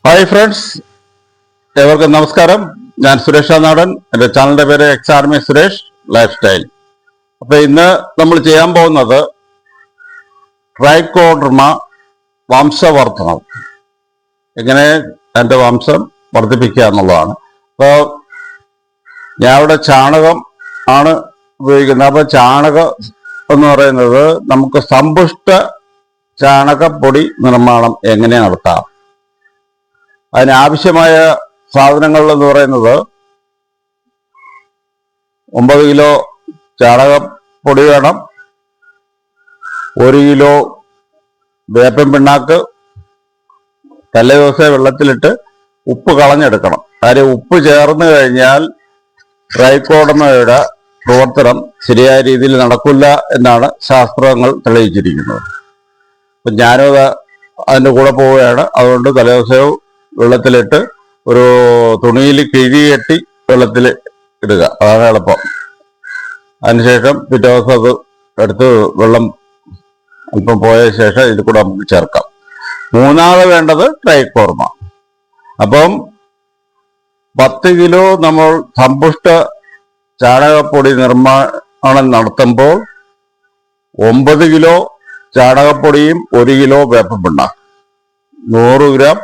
Hi friends, ഏവർക്കും നമസ്കാരം. ഞാൻ സുരേഷ് നാടൻ. എൻ്റെ ചാനലിൻ്റെ പേര് X army Suresh life style. അപ്പോൾ ഇന്ന് നമ്മൾ ചെയ്യാൻ പോകുന്നത് ട്രൈക്കോഡർമ വംശവർദ്ധനം, എങ്ങനെ എൻ്റെ വംശം വർദ്ധിപ്പിക്കുക എന്നുള്ളതാണ്. അപ്പോൾ ഞാൻ ഇവിടെ ചാണകം ആണ് ഉപയോഗിക്കുന്നത്. അപ്പോൾ ചാണകം എന്ന് പറയുന്നത് നമുക്ക് സമ്പുഷ്ട ചാണകപ്പൊടി നിർമ്മാണം എങ്ങനെ നടത്താം. അതിനാവശ്യമായ സാധനങ്ങൾ എന്ന് പറയുന്നത് 9 കിലോ ചാണകപ്പൊടി വേണം, 1 കിലോ വേപ്പൻ പിണ്ണാക്ക് തലേ ദിവസം വെള്ളത്തിലിട്ട് ഉപ്പ് കളഞ്ഞെടുക്കണം. കാര്യം ഉപ്പ് ചേർന്ന് കഴിഞ്ഞാൽ ട്രൈക്കോഡർമയുടെ പ്രവർത്തനം ശരിയായ രീതിയിൽ നടക്കില്ല എന്നാണ് ശാസ്ത്രങ്ങൾ തെളിയിച്ചിരിക്കുന്നത്. അപ്പം ഞാനും അതിൻ്റെ കൂടെ പോവുകയാണ്. അതുകൊണ്ട് തലേദിവസവും വെള്ളത്തിലിട്ട് ഒരു തുണിയിൽ കിഴി കെട്ടി വെള്ളത്തിൽ ഇടുക, അതാണ് എളുപ്പം. അതിനുശേഷം പിറ്റേ ദിവസം അത് എടുത്ത് വെള്ളം അല്പം പോയ ശേഷം ഇതിൽ കൂടെ നമുക്ക് ചേർക്കാം. മൂന്നാമത് വേണ്ടത് ട്രൈക്കോഡർമ. അപ്പം 10 കിലോ നമ്മൾ സമ്പുഷ്ട ചാണകപ്പൊടി നിർമ്മാണം നടത്തുമ്പോൾ 9 കിലോ ചാണകപ്പൊടിയും 1 കിലോ വേപ്പൻ പിണ്ണാക്കും, 100 ഗ്രാം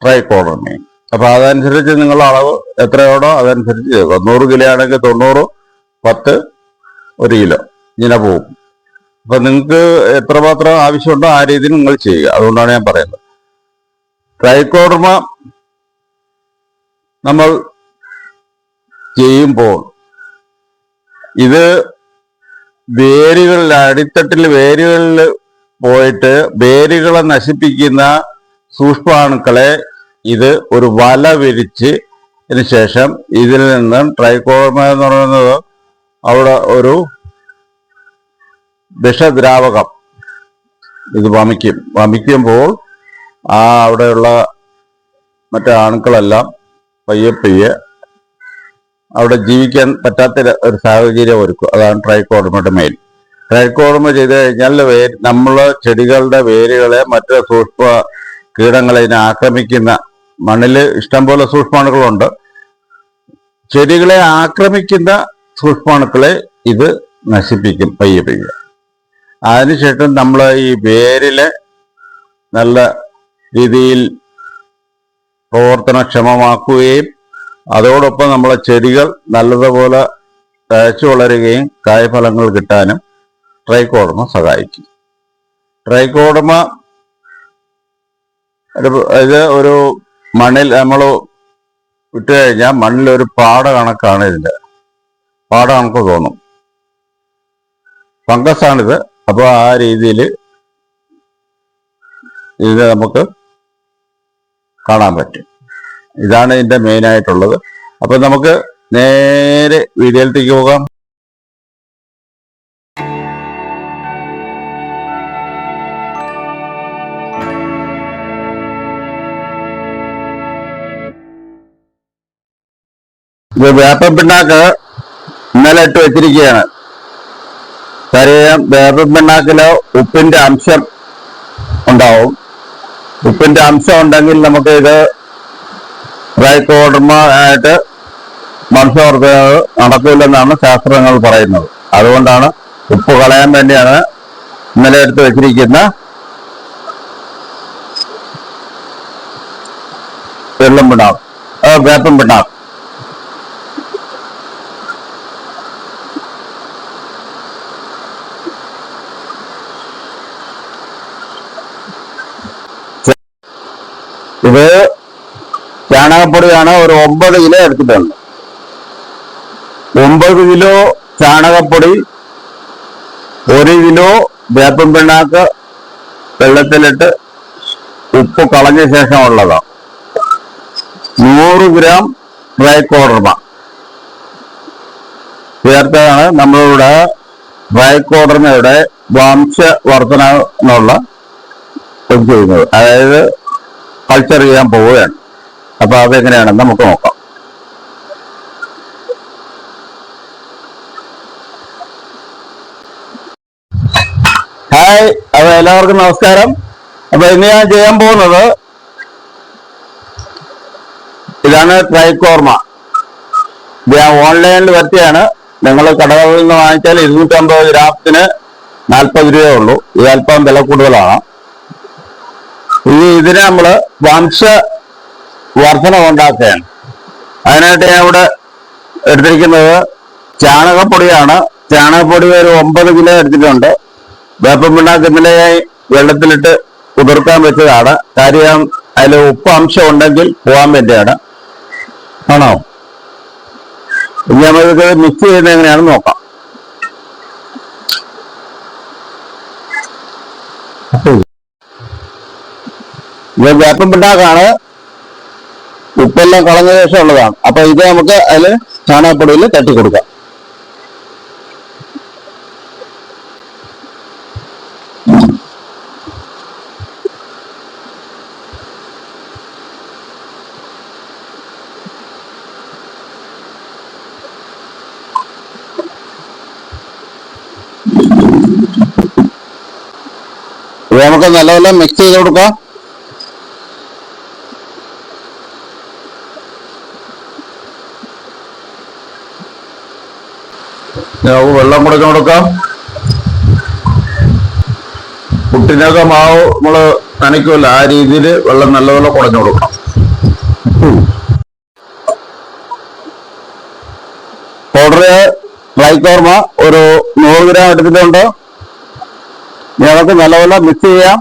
ട്രൈക്കോഡർമയും. അപ്പൊ അതനുസരിച്ച് നിങ്ങൾ അളവ് എത്രയോടോ അതനുസരിച്ച് ചെയ്യുക. 100 കിലോ ആണെങ്കിൽ 90, 10, 1 കിലോ ഇങ്ങനെ പോകും. അപ്പൊ നിങ്ങൾക്ക് എത്രമാത്രം ആവശ്യമുണ്ടോ ആ രീതിയിൽ നിങ്ങൾ ചെയ്യുക. അതുകൊണ്ടാണ് ഞാൻ പറയുന്നത്. ട്രൈക്കോഡർമ നമ്മൾ ചെയ്യുമ്പോൾ ഇത് വേരുകളിൽ, അടിത്തട്ടിൽ വേരുകളിൽ പോയിട്ട് വേരുകളെ നശിപ്പിക്കുന്ന സൂക്ഷ്മാണുക്കളെ ഇത് ഒരു വല വിരിച്ച് ശേഷം ഇതിൽ നിന്ന് ട്രൈക്കോഡർമ എന്ന് പറയുന്നത് അവിടെ ഒരു വിഷദ്രാവകം ഇത് വമിക്കുമ്പോൾ അവിടെയുള്ള മറ്റേ അണുക്കളെല്ലാം പയ്യെ അവിടെ ജീവിക്കാൻ പറ്റാത്ത ഒരു സാഹചര്യം ഒരുക്കും. അതാണ് ട്രൈക്കോഡർമയുടെ മെയിൻ. ട്രൈക്കോഡർമ ചെയ്ത് കഴിഞ്ഞാൽ നമ്മള് ചെടികളുടെ വേരുകളെ മറ്റ് സൂക്ഷ്മ കീടങ്ങളെ ഇതിനെ ആക്രമിക്കുന്ന, മണ്ണിൽ ഇഷ്ടംപോലെ സൂക്ഷ്മാണുക്കളുണ്ട്, ചെടികളെ ആക്രമിക്കുന്ന സൂക്ഷ്മാണുക്കളെ ഇത് നശിപ്പിക്കും പയ്യെ. അതിനുശേഷം നമ്മൾ ഈ വേരിലെ നല്ല രീതിയിൽ പ്രവർത്തനക്ഷമമാക്കുകയും അതോടൊപ്പം നമ്മളെ ചെടികൾ നല്ലതുപോലെ തഴച്ചു വളരുകയും കായ്ഫലങ്ങൾ കിട്ടാനും ട്രൈക്കോഡർമ സഹായിക്കും. ട്രൈക്കോഡർമ ഇത് ഒരു മണ്ണിൽ നമ്മൾ ഇട്ട് കഴിഞ്ഞാൽ മണ്ണിലൊരു പാട കണക്കാണ്. ഇതിൻ്റെ പാട കണക്ക് തോന്നും, ഫംഗസാണിത്. അപ്പോൾ ആ രീതിയിൽ ഇതിനെ നമുക്ക് കാണാൻ പറ്റും. ഇതാണ് ഇതിൻ്റെ മെയിനായിട്ടുള്ളത്. അപ്പം നമുക്ക് നേരെ വീഡിയോയിലേക്ക് പോകാം. ഇത് വേപ്പൻ പിണ്ണാക്ക് ഇന്നലെ ഇട്ട് വെച്ചിരിക്കുകയാണ്. കാര്യം വേപ്പൻ പിണ്ണാക്കില് ഉപ്പിന്റെ അംശം ഉണ്ടാവും. ഉപ്പിന്റെ അംശം ഉണ്ടെങ്കിൽ നമുക്ക് ഇത് ട്രൈക്കോഡർമ ആയിട്ട് വംശവർദ്ധന നടക്കില്ലെന്നാണ് ശാസ്ത്രങ്ങൾ പറയുന്നത്. അതുകൊണ്ടാണ് ഉപ്പ് കളയാൻ വേണ്ടിയാണ് ഇന്നലെ എടുത്ത് വെച്ചിരിക്കുന്ന വെള്ളം പിണ്ണാക്ക്, വേപ്പൻ പിണ്ണാക്ക്. ഇത് ചാണകപ്പൊടിയാണ്. ഒരു 9 കിലോ എടുത്തിട്ടുണ്ട്. 9 കിലോ ചാണകപ്പൊടി, 1 കിലോ വേപ്പൻ പിണ്ണാക്ക് വെള്ളത്തിലിട്ട് ഉപ്പ് കളഞ്ഞ ശേഷം ഉള്ളതാണ്. 100 ഗ്രാം ട്രൈക്കോഡർമ ചേർത്താണ് നമ്മളിവിടെ ട്രൈക്കോഡർമയുടെ വംശവർദ്ധനുള്ള ചെയ്യുന്നത്. അതായത് കൾച്ചർ ചെയ്യാൻ പോവുകയാണ്. അപ്പൊ അതെങ്ങനെയാണെന്ന് നമുക്ക് നോക്കാം. ഹായ്, അപ്പൊ എല്ലാവർക്കും നമസ്കാരം. അപ്പൊ ഇന്ന് ഞാൻ ചെയ്യാൻ പോകുന്നത് ഇതാണ് ട്രൈക്കോർമ. ഇത് ഞാൻ ഓൺലൈനിൽ വരുത്തിയാണ്. നിങ്ങൾ കടകളിൽ നിന്ന് വാങ്ങിച്ചാൽ 250 ഗ്രാമത്തിന് 40 രൂപയേ ഉള്ളൂ. ഇത് അല്പം വില കൂടുതലാണ്. ഇതിനെ നമ്മൾ വംശവർദ്ധന ഉണ്ടാക്കുകയാണ്. അതിനായിട്ട് ഞാൻ ഇവിടെ എടുത്തിരിക്കുന്നത് ചാണകപ്പൊടിയാണ്. ചാണകപ്പൊടി ഒരു 9 കിലോ എടുത്തിട്ടുണ്ട്. വേപ്പം പിണ്ണാക്ക് ഇന്നലെയായി വെള്ളത്തിലിട്ട് കുതിർക്കാൻ വെച്ചതാണ്. കാര്യം അതിൽ ഉപ്പ് അംശം ഉണ്ടെങ്കിൽ പോകാൻ വേണ്ടിയാണ്. ആണോ? ഇനി നമ്മൾക്ക് മിക്സ് ചെയ്യുന്നത് എങ്ങനെയാണെന്ന് നോക്കാം. ഇത് വേപ്പം പിണ്ണാക്കാണ്. ഉപ്പെല്ലാം കളഞ്ഞ ശേഷം ഉള്ളതാണ്. അപ്പൊ ഇത് നമുക്ക് അതിൽ ചാണകപ്പൊടിയിൽ തട്ടി കൊടുക്കാം. ഇത് നമുക്ക് നല്ലപോലെ മിക്സ് ചെയ്ത് കൊടുക്കാം. വെള്ളം കുടഞ്ഞു കൊടുക്കാം. പുട്ടിനൊക്കെ മാവ് നമ്മള് നനയ്ക്കുമല്ലോ, ആ രീതിയിൽ വെള്ളം നല്ലപോലെ കുടഞ്ഞു കൊടുക്കാം. പൗഡർ ട്രൈക്കോർമ ഒരു 100 ഗ്രാം എടുത്തിട്ടുണ്ട്. നമുക്ക് നല്ലപോലെ മിക്സ് ചെയ്യാം.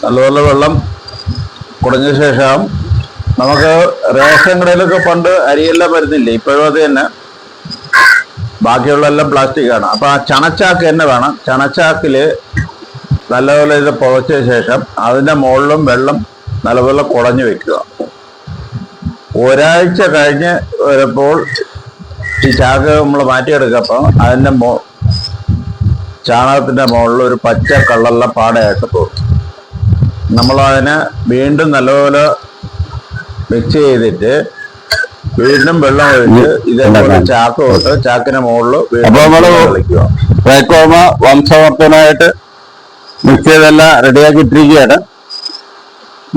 നല്ലപോലെ വെള്ളം കുടഞ്ഞ ശേഷം നമുക്ക് റേഷൻ കടയിലൊക്കെ പണ്ട് അരിയെല്ലാം വരുന്നില്ലേ, ഇപ്പോഴും അത് തന്നെ. ബാക്കിയുള്ള എല്ലാം പ്ലാസ്റ്റിക്കാണ്. അപ്പൊ ആ ചണച്ചാക്ക് തന്നെ വേണം. ചണച്ചാക്കില് നല്ലപോലെ ഇത് പുകച്ച ശേഷം അതിന്റെ മുകളിലും വെള്ളം നല്ലപോലെ കുടഞ്ഞു വെക്കുക. ഒരാഴ്ച കഴിഞ്ഞ് വരുമ്പോൾ ഈ ചാക്ക് നമ്മൾ മാറ്റിയെടുക്കുക. അപ്പം അതിന്റെ ചാണകത്തിന്റെ മുകളിൽ ഒരു പച്ച കള്ളുള്ള പാടയായിട്ട് തോന്നും. നമ്മളതിനെ വീണ്ടും നല്ലപോലെ മിക്സ് ചെയ്തിട്ട് വീണ്ടും വെള്ളം ഒഴിച്ച് ഇതേപോലെ ചാക്ക് തൊട്ട് ചാക്കിന്റെ മുകളിൽ കളിക്കുക. ട്രൈക്കോർമ വംശവർദ്ധനായിട്ട് മിക്സ് ചെയ്തെല്ലാം റെഡിയാക്കി ഇട്ടിരിക്കുകയാണ്.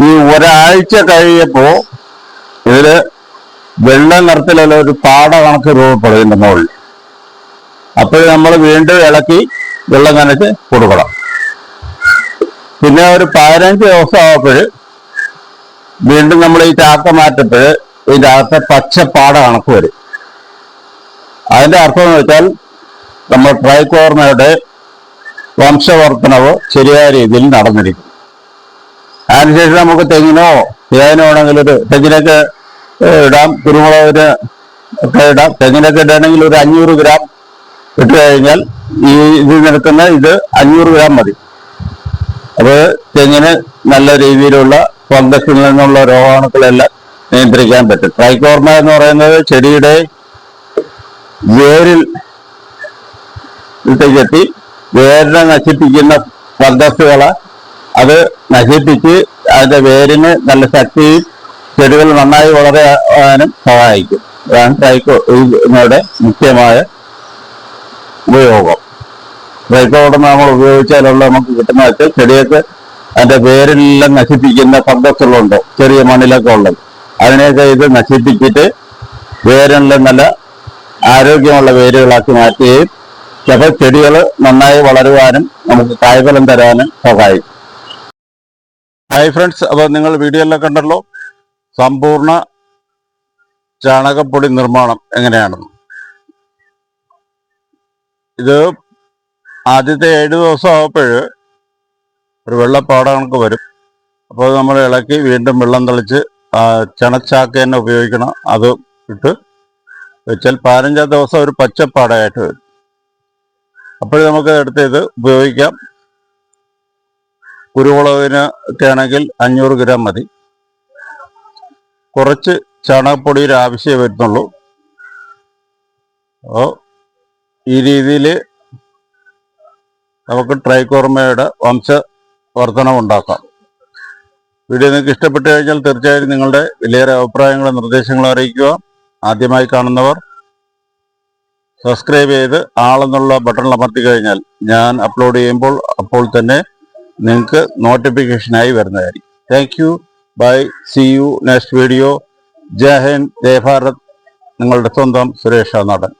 ഈ ഒരാഴ്ച കഴിയപ്പോ ഇതില് വെള്ള നിറത്തിലുള്ള ഒരു പാട കണക്ക് രൂപപ്പെടും ഇതിന്റെ മുകളിൽ. അപ്പോൾ നമ്മൾ വീണ്ടും ഇളക്കി വെള്ളം നനച്ച് കൊടുക്കണം. പിന്നെ ഒരു 15 ദിവസം ആവുമ്പോൾ വീണ്ടും നമ്മൾ ഈ ചാക്ക മാറ്റപ്പോൾ ഇതിൻ്റെ അകത്തെ പച്ചപ്പാട കണക്ക് വരും. അതിന്റെ അർത്ഥം എന്ന് വെച്ചാൽ നമ്മൾ ട്രൈക്കോർമയുടെ വംശവർദ്ധനവ് ശരിയായ രീതിയിൽ നടന്നിരിക്കും. അതിനുശേഷം നമുക്ക് തെങ്ങിനോ ഏതിനോ ആണെങ്കിൽ ഒരു തെങ്ങിനൊക്കെ ഇടാം, കുരുമുളകിന് ഒക്കെ ഇടാം. തെങ്ങിനൊക്കെ ഇടണമെങ്കിൽ ഒരു 500 ഗ്രാം ഇട്ട് കഴിഞ്ഞാൽ ഈ ഇതിൽ നിൽക്കുന്ന ഇത് 500 ഗ്രാം മതി. അത് തെങ്ങിന് നല്ല രീതിയിലുള്ള ഫംഗസിൽ നിന്നുള്ള രോഗാണുക്കളെല്ലാം നിയന്ത്രിക്കാൻ പറ്റും. ട്രൈക്കോർമ എന്ന് പറയുന്നത് ചെടിയുടെ വേരിൽ എത്തി വേരിനെ നശിപ്പിക്കുന്ന ഫംഗസുകളെ അത് നശിപ്പിച്ച് അതിന്റെ വേരിന് നല്ല ശക്തിയും ചെടികൾ നന്നായി വളരാനും സഹായിക്കും. അതാണ് ട്രൈക്കോർമയുടെ മുഖ്യമായ ഉപയോഗം. ട്രൈക്കോർമ നമ്മൾ ഉപയോഗിച്ചാലുള്ള നമുക്ക് കിട്ടുന്ന വെച്ചാൽ ചെടിയൊക്കെ അതിന്റെ വേരിലെല്ലാം നശിപ്പിക്കുന്ന ഫംഗസുകളുണ്ട്, ചെറിയ മണ്ണിലൊക്കെ ഉള്ളത്. അതിനെയൊക്കെ ഇത് നശിപ്പിച്ചിട്ട് വേരിലെ നല്ല ആരോഗ്യമുള്ള വേരുകളാക്കി മാറ്റുകയും ചില ചെടികൾ നന്നായി വളരുവാനും നമുക്ക് കായ്ഫലം തരാനും സഹായിക്കും. ഹായ് ഫ്രണ്ട്സ്, അപ്പോൾ നിങ്ങൾ വീഡിയോ എല്ലാം കണ്ടല്ലോ സമ്പൂർണ്ണ ചാണകപ്പൊടി നിർമ്മാണം എങ്ങനെയാണെന്ന്. ഇത് ആദ്യത്തെ 7 ദിവസം ആവുമ്പോൾ ഒരു വെള്ളപ്പാട കണക്ക് വരും. അപ്പോൾ നമ്മൾ ഇളക്കി വീണ്ടും വെള്ളം തളിച്ച് ചണച്ചാക്ക് തന്നെ ഉപയോഗിക്കണം. അത് ഇട്ട് വെച്ചാൽ 15 ദിവസം ഒരു പച്ചപ്പാടയായിട്ട് വരും. അപ്പോൾ നമുക്ക് എടുത്ത് ഇത് ഉപയോഗിക്കാം. കുരുമുളകിന് ഒക്കെ ആണെങ്കിൽ 500 ഗ്രാം മതി. കുറച്ച് ചാണകപ്പൊടിയുടെ ആവശ്യമേ വരുന്നുള്ളൂ. അപ്പോൾ ഈ രീതിയിൽ നമുക്ക് ട്രൈക്കോർമയുടെ വംശവർദ്ധനം ഉണ്ടാക്കാം. വീഡിയോ നിങ്ങൾക്ക് ഇഷ്ടപ്പെട്ടു കഴിഞ്ഞാൽ തീർച്ചയായും നിങ്ങളുടെ വിലയേറെ അഭിപ്രായങ്ങളും നിർദ്ദേശങ്ങളും അറിയിക്കുക. ആദ്യമായി കാണുന്നവർ സബ്സ്ക്രൈബ് ചെയ്ത് ആളെന്നുള്ള ബട്ടൺ അമർത്തി കഴിഞ്ഞാൽ ഞാൻ അപ്ലോഡ് ചെയ്യുമ്പോൾ അപ്പോൾ തന്നെ നിങ്ങൾക്ക് നോട്ടിഫിക്കേഷനായി വരുന്നതായിരിക്കും. Thank you. Bye. See you next video. Jai Hind, Jai Bharat. നിങ്ങളുടെ സ്വന്തം സുരേഷ് നടൻ.